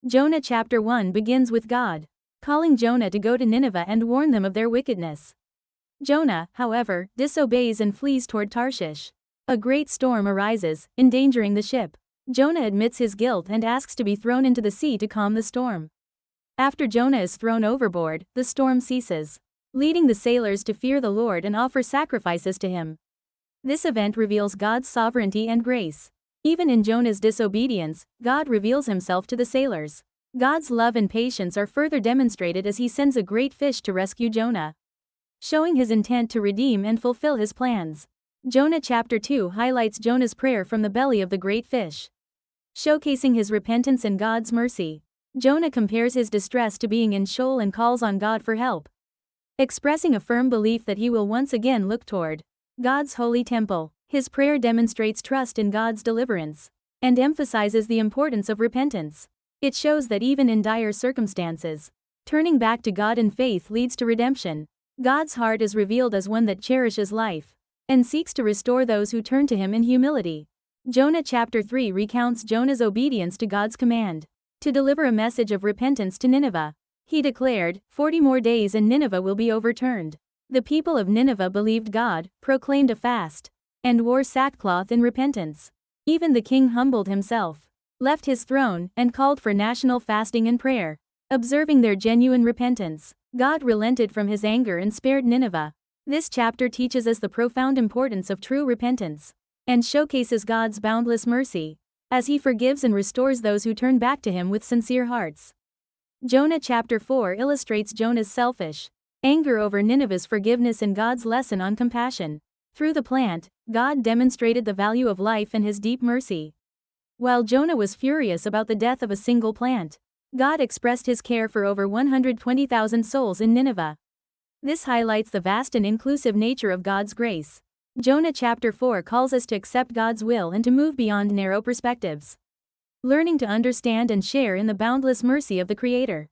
Jonah chapter 1 begins with God calling Jonah to go to Nineveh and warn them of their wickedness. Jonah, however, disobeys and flees toward Tarshish. A great storm arises, endangering the ship. Jonah admits his guilt and asks to be thrown into the sea to calm the storm. After Jonah is thrown overboard, the storm ceases, leading the sailors to fear the Lord and offer sacrifices to him. This event reveals God's sovereignty and grace. Even in Jonah's disobedience, God reveals himself to the sailors. God's love and patience are further demonstrated as he sends a great fish to rescue Jonah, showing his intent to redeem and fulfill his plans. Jonah chapter 2 highlights Jonah's prayer from the belly of the great fish, showcasing his repentance and God's mercy. Jonah compares his distress to being in Sheol and calls on God for help, expressing a firm belief that he will once again look toward God's holy temple. His prayer demonstrates trust in God's deliverance and emphasizes the importance of repentance. It shows that even in dire circumstances, turning back to God in faith leads to redemption. God's heart is revealed as one that cherishes life and seeks to restore those who turn to him in humility. Jonah chapter 3 recounts Jonah's obedience to God's command to deliver a message of repentance to Nineveh. He declared, 40 more days and Nineveh will be overturned. The people of Nineveh believed God, proclaimed a fast, and wore sackcloth in repentance. Even the king humbled himself, left his throne, and called for national fasting and prayer. Observing their genuine repentance, God relented from his anger and spared Nineveh. This chapter teaches us the profound importance of true repentance and showcases God's boundless mercy as he forgives and restores those who turn back to him with sincere hearts. Jonah chapter 4 illustrates Jonah's selfish anger over Nineveh's forgiveness and God's lesson on compassion. Through the plant, God demonstrated the value of life and his deep mercy. While Jonah was furious about the death of a single plant, God expressed his care for over 120,000 souls in Nineveh. This highlights the vast and inclusive nature of God's grace. Jonah chapter 4 calls us to accept God's will and to move beyond narrow perspectives, learning to understand and share in the boundless mercy of the Creator.